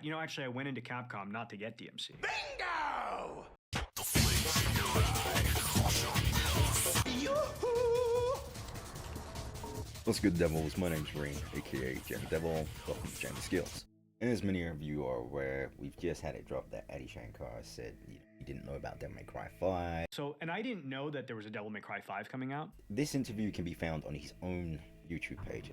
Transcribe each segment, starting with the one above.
You know, actually, I went into Capcom not to get DMC. Bingo! What's good, Devils? My name's Green, aka Jam Devil. Welcome to Jam Skills. As many of you are aware, we've just had it dropped that Eddie Shankar said he didn't know about Devil May Cry 5. So, and I didn't know that there was a Devil May Cry 5 coming out. This interview can be found on his own YouTube page.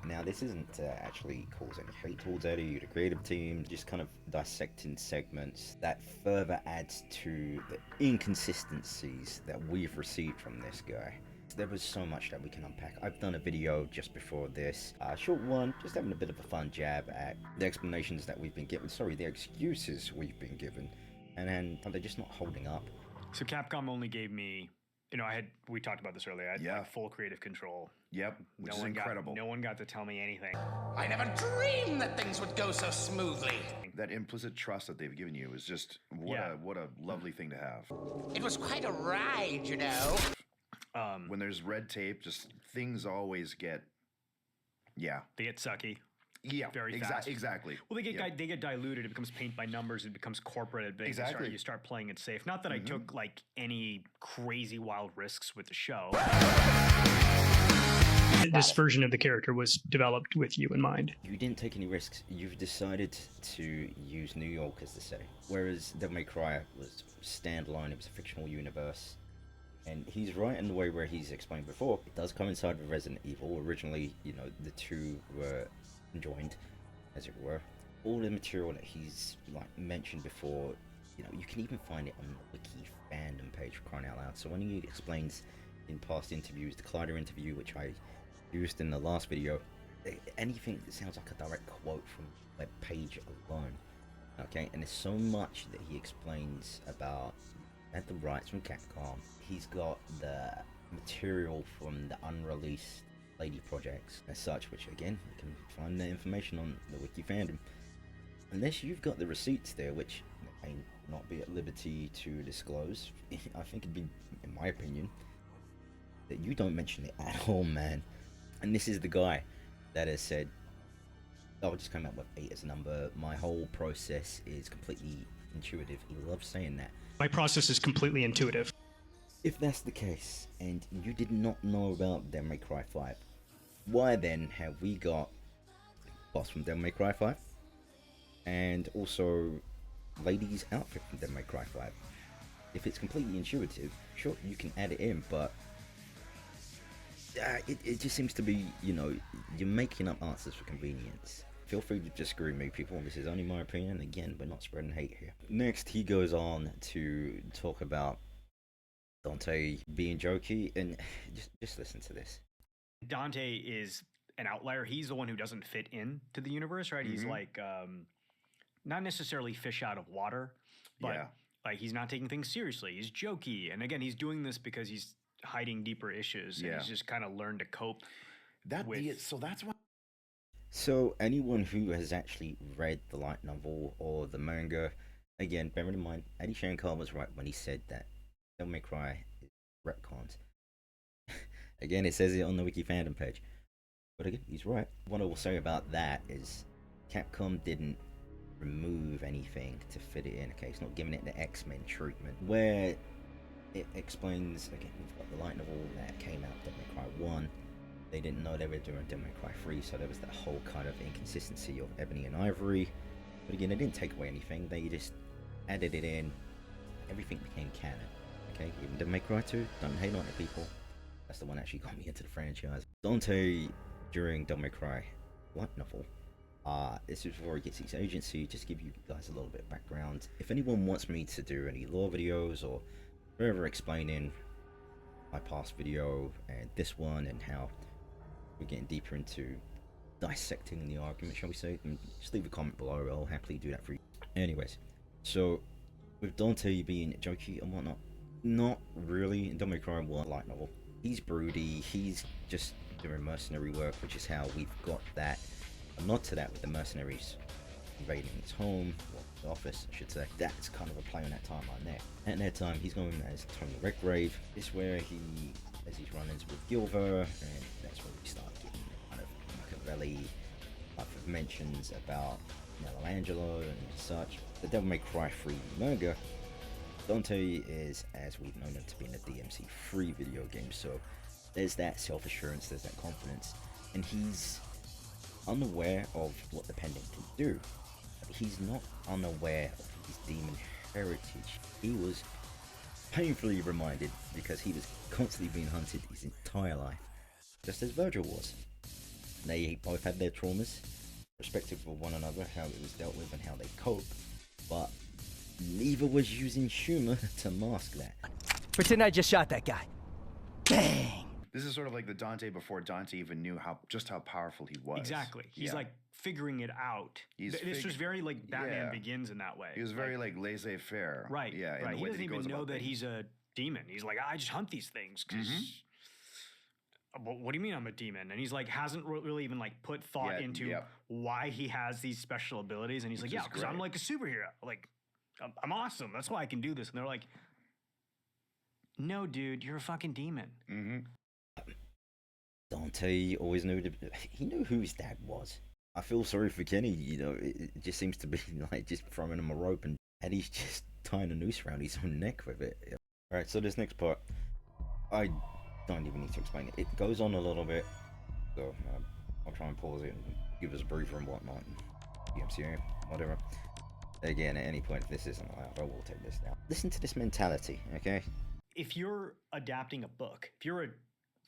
Now, this isn't actually cause any hate towards Eddie or the creative team, just kind of dissecting segments that further adds to the inconsistencies that we've received from this guy. There was so much that we can unpack. I've done a video just before this, short one, just having a bit of a fun jab at the explanations that we've been given, the excuses we've been given, and then they're just not holding up. So Capcom only gave me, you know, we talked about this earlier, I had like full creative control. Yep, which is incredible. No one got to tell me anything. I never dreamed that things would go so smoothly. That implicit trust that they've given you is just, what a lovely thing to have. It was quite a ride, you know. When there's red tape, just things always get, they get sucky. Yeah, very fast. Exactly. Well, they get diluted. It becomes paint by numbers. It becomes corporate. Exactly. You start playing it safe. Not that I took like any crazy wild risks with the show. This version of the character was developed with you in mind. You didn't take any risks. You've decided to use New York as the setting, whereas Devil May Cry was standalone. It was a fictional universe. And he's right in the way where he's explained before. It does coincide with Resident Evil. Originally, you know, the two were joined, as it were. All the material that he's like mentioned before, you know, you can even find it on the Wiki fandom page, for crying out loud. So when he explains in past interviews, the Collider interview, which I used in the last video, anything that sounds like a direct quote from the web page alone. Okay, and there's so much that he explains about at the rights from Capcom. He's got the material from the unreleased Lady projects as such, which again, you can find the information on the Wiki fandom. Unless you've got the receipts there, which I may not be at liberty to disclose, I think it'd be, in my opinion, that you don't mention it at all, man. And this is the guy that has said, I'll just come up with 8 as a number. My whole process is completely intuitive. He loves saying that. My process is completely intuitive. If that's the case, and you did not know about Devil May Cry 5, why then have we got boss from Devil May Cry 5? And also Lady's outfit from Devil May Cry 5? If it's completely intuitive, sure, you can add it in, but it just seems to be, you know, you're making up answers for convenience. Feel free to disagree with me, people. This is only my opinion. Again, we're not spreading hate here. Next, he goes on to talk about Dante being jokey, and just listen to this. Dante is an outlier. He's the one who doesn't fit into the universe, right? He's like, not necessarily fish out of water, but like he's not taking things seriously. He's jokey, and again, he's doing this because he's hiding deeper issues. And he's just kind of learned to cope. So that's why. So anyone who has actually read the light novel or the manga, again, bear in mind, Eddie Shankar was right when he said that Devil May Cry is retcons. Again, it says it on the Wiki fandom page. But again, he's right. What I will say about that is Capcom didn't remove anything to fit it in. Okay, it's not giving it the X-Men treatment. Where it explains, again, we've got the light novel that came out, Devil May Cry 1. They didn't know they were doing Devil May Cry 3, so there was that whole kind of inconsistency of Ebony and Ivory. But again, they didn't take away anything, they just added it in. Everything became canon. Okay, even Devil May Cry 2, don't hate on it, people. That's the one that actually got me into the franchise. Dante, during Devil May Cry light novel, this is before he gets his agency, just to give you guys a little bit of background. If anyone wants me to do any lore videos or further explaining my past video and this one and how we're getting deeper into dissecting the argument, shall we say, just leave a comment below. I'll happily do that for you. Anyways, so with Dante being jokey and whatnot, not really in Devil May Cry 1 light novel. He's broody, he's just doing mercenary work, which is how we've got that, a nod to that with the mercenaries invading his home, or the office I should say. That's kind of a play on that timeline there. At that time, he's going as Tony Redgrave. This is where he, as he's run-ins with Gilver, and that's where we start getting kind of Machiavelli type of mentions about Michelangelo and such. The Devil May Cry 3 manga, Dante is, as we've known him to be in the DMC3 video game, so there's that self-assurance, there's that confidence, and he's unaware of what the pendant can do. But he's not unaware of his demon heritage. He was painfully reminded because he was constantly being hunted his entire life, just as Virgil was. They both had their traumas, respective of one another, how it was dealt with and how they cope, but neither was using humor to mask that. Pretend I just shot that guy. Bang! This is sort of like the Dante before Dante even knew just how powerful he was. Exactly. He's like figuring it out. This was very like Batman Begins in that way. He was very like laissez-faire. Right. Yeah. Right. He doesn't even know that he's a demon. He's like, I just hunt these things because. What do you mean I'm a demon? And he's like, hasn't really even like put thought into why he has these special abilities. And he's like, yeah, because I'm like a superhero. Like, I'm awesome. That's why I can do this. And they're like, no, dude, you're a fucking demon. Dante always knew he knew who his dad was. I feel sorry for Kenny. You know, it just seems to be like just throwing him a rope and he's just tying a noose around his own neck with it. All right, so this next part, I don't even need to explain it. It goes on a little bit, so I'll try and pause it and give us a breather and whatnot. DMCA, whatever. Again, at any point, if this isn't allowed, I will take this down. Listen to this mentality, okay? If you're adapting a book, if you're a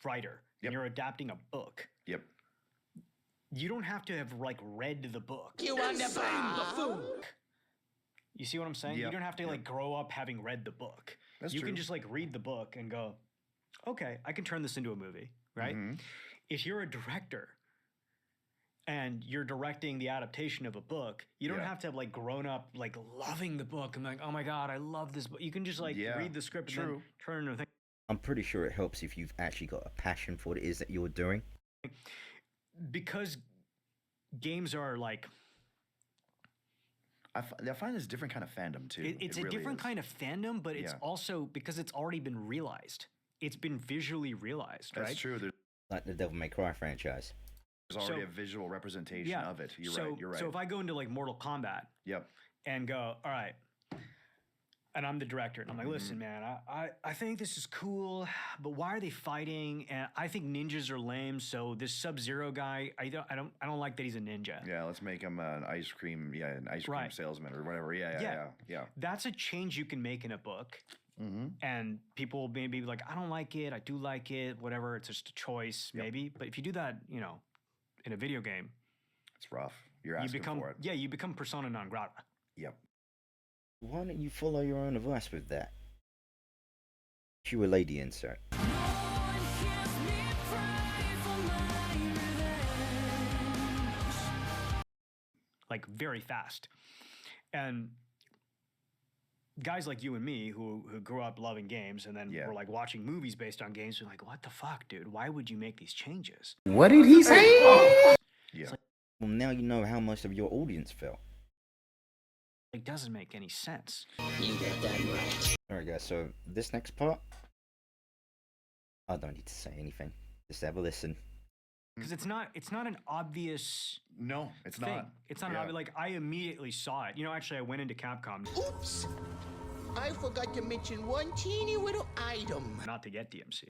writer and you're adapting a book, you don't have to have like read the book. You insane buffoon! You see what I'm saying? You don't have to like grow up having read the book. That's you true. can just like read the book and go, okay, I can turn this into a movie, right? If you're a director and you're directing the adaptation of a book, you don't have to have like grown up like loving the book and like, oh my God, I love this book. You can just like read the script and then turn it into a thing. I'm pretty sure it helps if you've actually got a passion for what it is that you're doing. Because games are like... I find this different kind of fandom too. It's a really different kind of fandom, but it's also because it's already been realized. It's been visually realized, right? That's true. There's Like the Devil May Cry franchise. already a visual representation of it. You're right. So if I go into like Mortal Kombat and go, all right, and I'm the director, and I'm like, listen, man, I think this is cool, but why are they fighting? And I think ninjas are lame. So this Sub-Zero guy, I don't like that he's a ninja. Yeah, let's make him an ice cream salesman or whatever. Yeah. That's a change you can make in a book. And people may be like, I don't like it. I do like it. Whatever. It's just a choice, maybe. But if you do that, you know, in a video game, it's rough. You're asking for it. Yeah, you become persona non grata. Yep. Why don't you follow your own advice with that? Cue a lady insert. Like very fast. And guys like you and me who grew up loving games and then were like watching movies based on games, we're like, what the fuck, dude? Why would you make these changes? What did he say? Yeah. Like, well, now you know how most of your audience felt. It doesn't make any sense. You get that right. Alright guys, so this next part, I don't need to say anything. Just have a listen. Because it's not an obvious No, it's thing. not. It's not an obvious, like I immediately saw it. You know, actually I went into Capcom. Oops! I forgot to mention one teeny little item. Not to get DMC.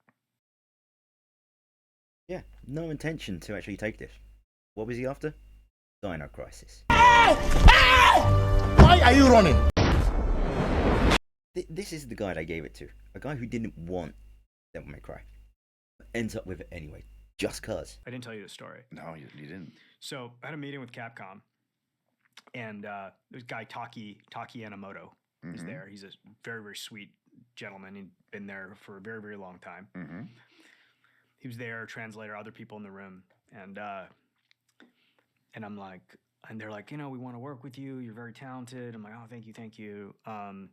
Yeah, no intention to actually take this. What was he after? Dino Crisis. Why are you running? This is the guy they gave it to. A guy who didn't want Devil May Cry. Ends up with it anyway. Just cuz. I didn't tell you the story. No, you didn't. So I had a meeting with Capcom, and this guy Taki Yanamoto is there. He's a very, very sweet gentleman. He'd been there for a very, very long time. He was there, translator, other people in the room, and I'm like, and they're like, you know, we want to work with you. You're very talented. I'm like, oh, thank you. I'm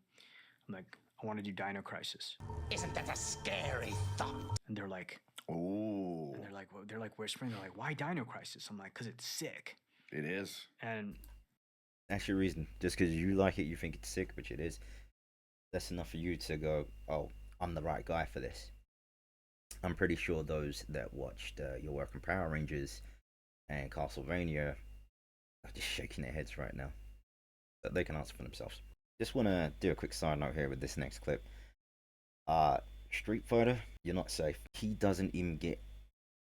like, I want to do Dino Crisis. Isn't that a scary thought? And they're like, oh. And they're like whispering. They're like, why Dino Crisis? I'm like, because it's sick. It is. And That's your reason. Just because you like it, you think it's sick, which it is. That's enough for you to go, oh, I'm the right guy for this. I'm pretty sure those that watched your work in Power Rangers and Castlevania are just shaking their heads right now. But they can answer for themselves. Just want to do a quick side note here with this next clip. Street Fighter, you're not safe. He doesn't even get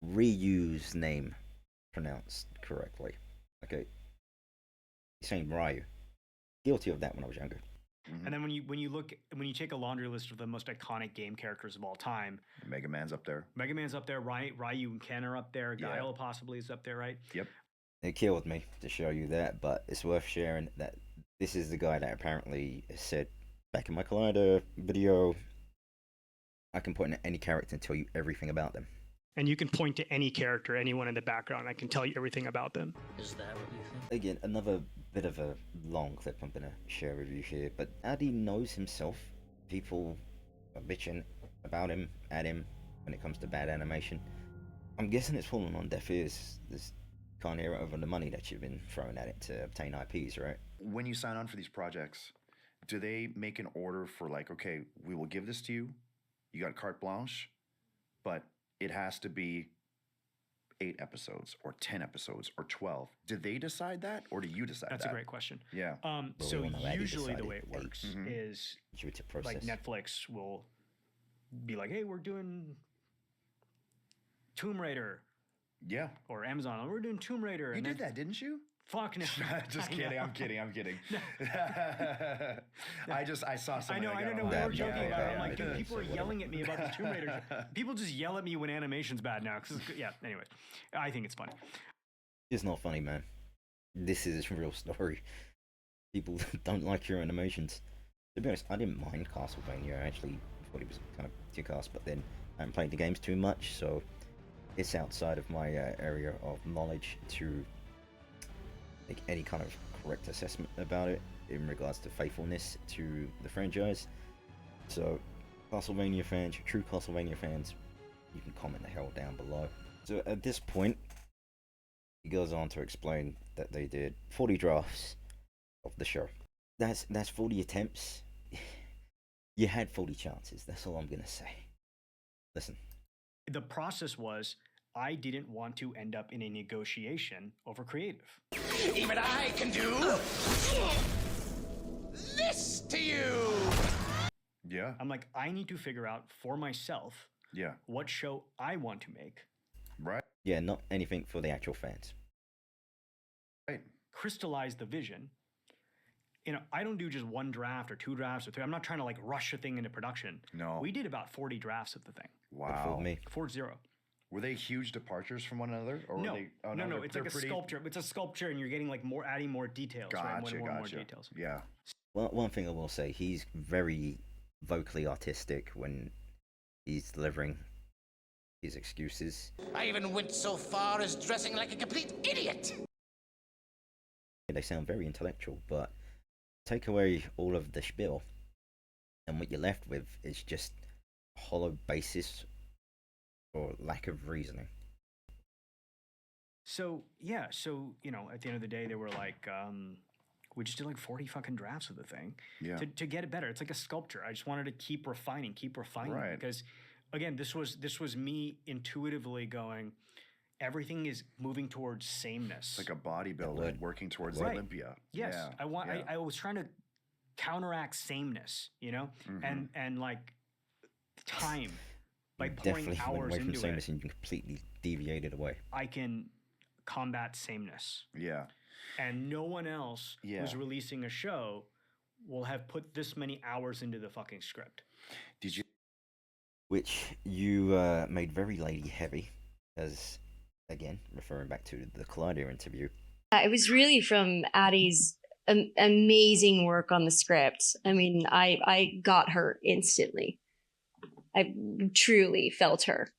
Ryu's name pronounced correctly. Okay, he's saying Ryu. Guilty of that when I was younger. And then when you take a laundry list of the most iconic game characters of all time, Mega Man's up there. Ryu and Ken are up there. Guile possibly is up there, right? Yep. It killed me to show you that, but it's worth sharing that this is the guy that apparently said back in my Collider video, I can point at any character and tell you everything about them. And you can point to any character, anyone in the background. I can tell you everything about them. Is that what you think? Again, another bit of a long clip I'm going to share with you here, but Addy knows himself. People are bitching about him, at him, when it comes to bad animation. I'm guessing it's fallen on deaf ears. This can't hear it over the money that you've been throwing at it to obtain IPs, right? When you sign on for these projects, do they make an order for like, okay, we will give this to you, you got carte blanche, but it has to be 8 episodes or 10 episodes or 12. Did they decide that, or do you decide That's that? a great question. Yeah. So we know Addy usually the way it decided works 8. is Due to process. like Netflix will be like, hey, we're doing Tomb Raider, Yeah. or Amazon, we're doing Tomb Raider. You and did then- that, didn't you? Fuck no. Just I kidding. know. I'm kidding. I saw I something. know. like I that don't know. We online. were joking about it. I'm like, yeah, dude, people are so yelling at me about the Tomb Raider. People just yell at me when animation's bad now. Yeah. Anyways, I think it's funny. It's not funny, man. This is a real story. People don't like your animations. To be honest, I didn't mind Castlevania. I actually thought it was kind of kick-ass, but then I haven't played the games too much, so it's outside of my area of knowledge to make any kind of correct assessment about it in regards to faithfulness to the franchise. So, Castlevania fans, true Castlevania fans, you can comment the hell down below. So at this point, he goes on to explain that they did 40 drafts of the show. That's 40 attempts. You had 40 chances. That's all I'm gonna say. Listen. The process was, I didn't want to end up in a negotiation over creative. Even I can do this to you. Yeah. I'm like, I need to figure out for myself Yeah. what show I want to make, Right. Yeah, not anything for the actual fans. Right. crystallize the vision. You know, I don't do just 1 draft or 2 drafts or 3. I'm not trying to like rush a thing into production. No. We did about 40 drafts of the thing. That fooled Wow. me. 40. Were they huge departures from one another, or No, were they? Oh, no, they're- it's they're like a pretty- sculpture. It's a sculpture, and you're getting like adding more details, right? Gotcha. More Gotcha. details. Yeah. Well, one thing I will say, he's very vocally artistic when he's delivering his excuses. I even went so far as dressing like a complete idiot. They sound very intellectual, but take away all of the spiel, and what you're left with is just hollow basis or lack of reasoning. So yeah, so you know, at the end of the day, they were like, we just did like 40 fucking drafts of the thing Yeah. to get it better. It's like a sculpture. I just wanted to keep refining Right. because, again, this was me intuitively going, everything is moving towards sameness. It's like a bodybuilder Would. working towards Right. Olympia. Yes, Yeah. I was trying to counteract sameness, you know, Mm-hmm. and like time by You pouring definitely went hours away from into sameness it. and you completely deviated away. I can combat sameness, Yeah. and no one else Yeah. who's releasing a show will have put this many hours into the fucking script. Did you? Which you made very lady heavy, as again referring back to the Collider interview. It was really from Addie's amazing work on the script. I mean, I got her instantly. I truly felt her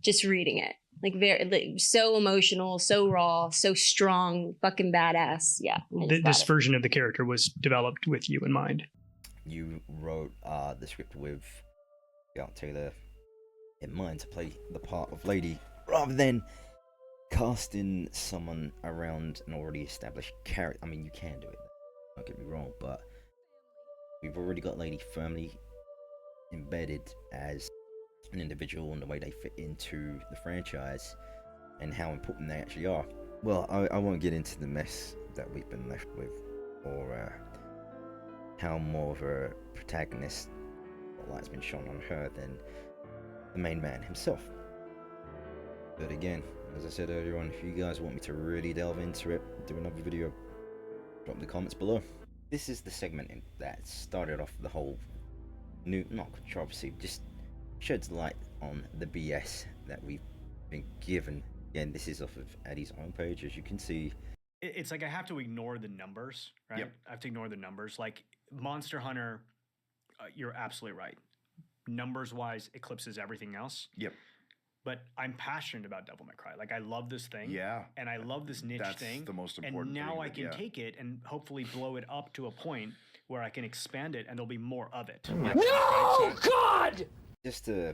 just reading it. Like so emotional, so raw, so strong, fucking badass. Yeah. I just got This it. version of the character was developed with you in mind. You wrote the script with Scout Taylor in mind to play the part of Lady, rather than casting someone around an already established character. I mean, you can do it, don't get me wrong, but we've already got Lady firmly embedded as an individual and the way they fit into the franchise and how important they actually are. Well, I won't get into the mess that we've been left with, or how more of a protagonist light's been shone on her than the main man himself. But again, as I said earlier on, if you guys want me to really delve into it, do another video, drop in the comments below. This is the segment that started off the whole new, not controversy, just sheds light on the BS that we've been given. Again, this is off of Eddie's own page, as you can see. It's like I have to ignore the numbers, right? Yep. I have to ignore the numbers. Like Monster Hunter, you're absolutely right. Numbers-wise, eclipses everything else. Yep. But I'm passionate about Devil May Cry. Like I love this thing. Yeah. And I love this niche That's thing. the most important And now thing, I but can yeah. take it and hopefully blow it up to a point where I can expand it and there'll be more of it. No, God! Just to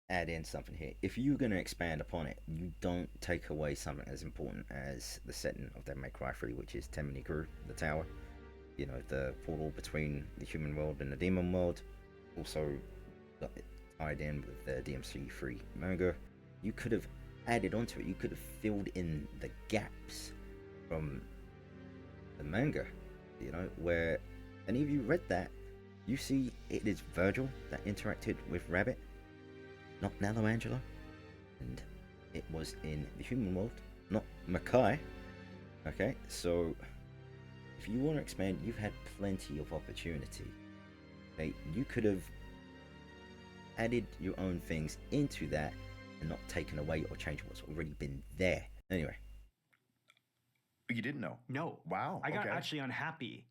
add in something here, if you're going to expand upon it, you don't take away something as important as the setting of Devil May Cry 3, which is Tammany Crew, the tower. You know, the portal between the human world and the demon world. Also got it tied in with the DMC3 manga. You could have added onto it, you could have filled in the gaps from the manga, you know, where any of you read that, you see it is Virgil that interacted with Rabbit, not Nalo Angelo, and it was in the human world, not Makai. Okay, so if you want to expand, you've had plenty of opportunity. Okay, you could have added your own things into that and not taken away or changed what's already been there. Anyway. You didn't know? No. Wow. I got okay. actually unhappy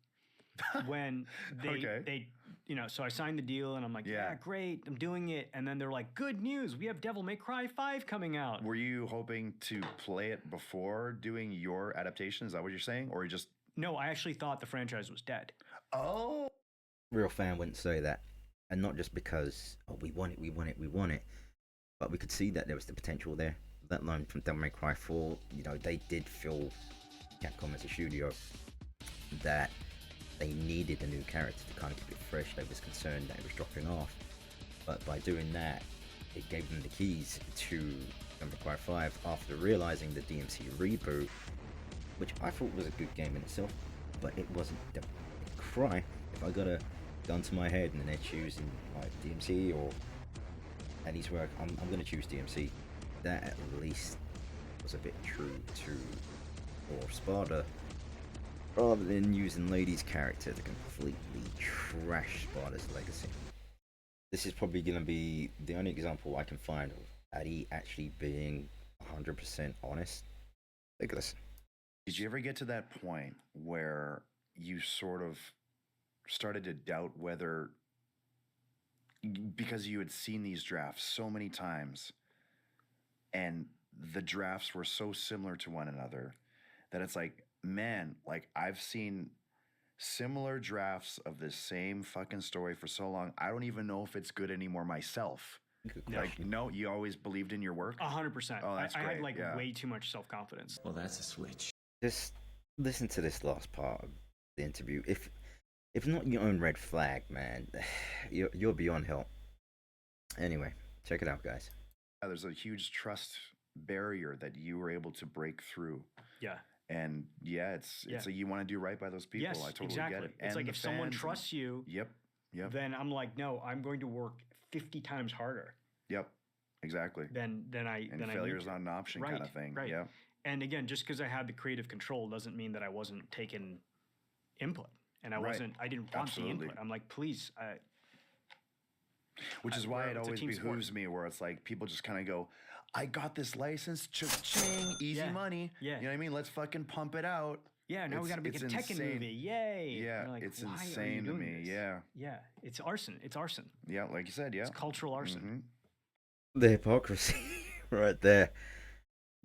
when they you know, so I signed the deal and I'm like, yeah, great, I'm doing it. And then they're like, good news, we have Devil May Cry 5 coming out. Were you hoping to play it before doing your adaptation? Is that what you're saying? Or you just... No, I actually thought the franchise was dead. Oh. Real fan wouldn't say that. And not just because, oh, we want it. But we could see that there was the potential there. That line from Devil May Cry 4, you know, they did feel, Capcom as a studio, that they needed a new character to kind of keep it fresh. They was concerned that it was dropping off. But by doing that, it gave them the keys to Devil May Cry 5 after realizing the DMC reboot, which I thought was a good game in itself, but it wasn't Devil May Cry. If I got a gun to my head and they're choosing like DMC or Eddie's work, I'm going to choose DMC. That at least was a bit true to or Sparta, rather than using Lady's character to completely trash Sparta's legacy. This is probably going to be the only example I can find of Eddie actually being 100% honest. Take a listen. Did you ever get to that point where you sort of started to doubt whether, because you had seen these drafts so many times and the drafts were so similar to one another, that it's like, man, like I've seen similar drafts of the same fucking story for so long, I don't even know if it's good anymore myself. No. Like, no, you always believed in your work? 100%. Oh, that's I great. had like yeah. way too much self-confidence. Well, that's a switch. Just listen to this last part of the interview. If not your own red flag, man, you're beyond help. Anyway, check it out, guys. There's a huge trust barrier that you were able to break through. Yeah. And yeah, it's a, you want to do right by those people. Yes, I totally exactly. get it. It's And like the if someone fans trusts you, Yep. then I'm like, no, I'm going to work 50 times harder. Yep. Exactly. Than I failure is need not to. an option, Right, kind of thing. right. Yeah. And again, just because I had the creative control doesn't mean that I wasn't taking input, and I Right. didn't want Absolutely. the input. I'm like, please. Which is why it it's a always team behooves sport. me, where it's like people just kind of go, I got this license, cha-ching, easy Yeah, money. yeah. You know what I mean? Let's fucking pump it out. Yeah, now we got to make a it's Tekken insane. movie. Yay! Yeah, And you're like, it's why are you insane to doing me. this? Yeah. Yeah, it's arson. It's arson. Yeah, like you said, yeah. It's cultural arson. Mhm. The hypocrisy right there.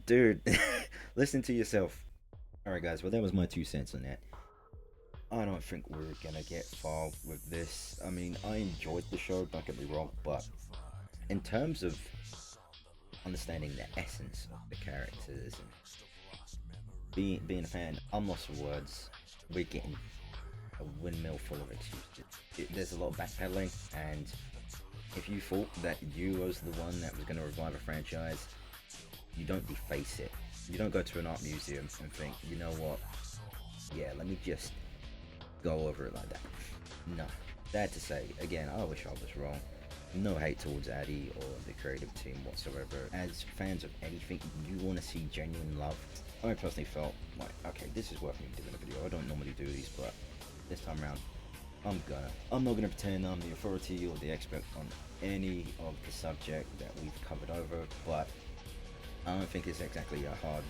Dude, listen to yourself. Alright guys, well that was my 2 cents on that. I don't think we're gonna get far with this. I mean, I enjoyed the show, don't get me wrong, but in terms of understanding the essence of the characters and being a fan, I'm lost for words. We're getting a windmill full of excuses. There's a lot of backpedaling, and if you thought that you was the one that was going to revive a franchise, you don't deface it. You don't go to an art museum and think, you know what, yeah, let me just go over it like that. No. Sad to say, again, I wish I was wrong. No hate towards Addy or the creative team whatsoever. As fans of anything, you want to see genuine love. I personally felt like, okay, this is worth me doing a video. I don't normally do these, but this time around, I'm not gonna pretend I'm the authority or the expert on any of the subject that we've covered over, but I don't think it's exactly a hard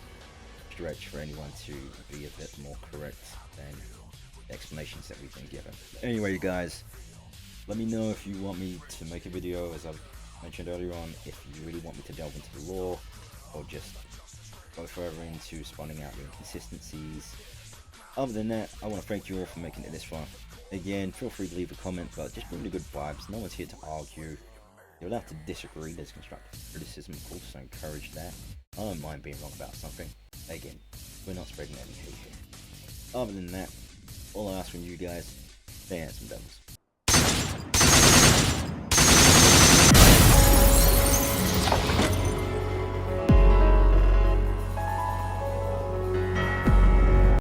stretch for anyone to be a bit more correct than the explanations that we've been given. Anyway, you guys, let me know if you want me to make a video, as I've mentioned earlier on, if you really want me to delve into the lore, or just go further into spawning out the inconsistencies. Other than that, I want to thank you all for making it this far. Again, feel free to leave a comment, but just bring the good vibes. No one's here to argue. You're allowed to disagree. There's constructive criticism, of course, so encourage that. I don't mind being wrong about something. Again, we're not spreading any hate here. Other than that, all I ask from you guys, stay handsome devils.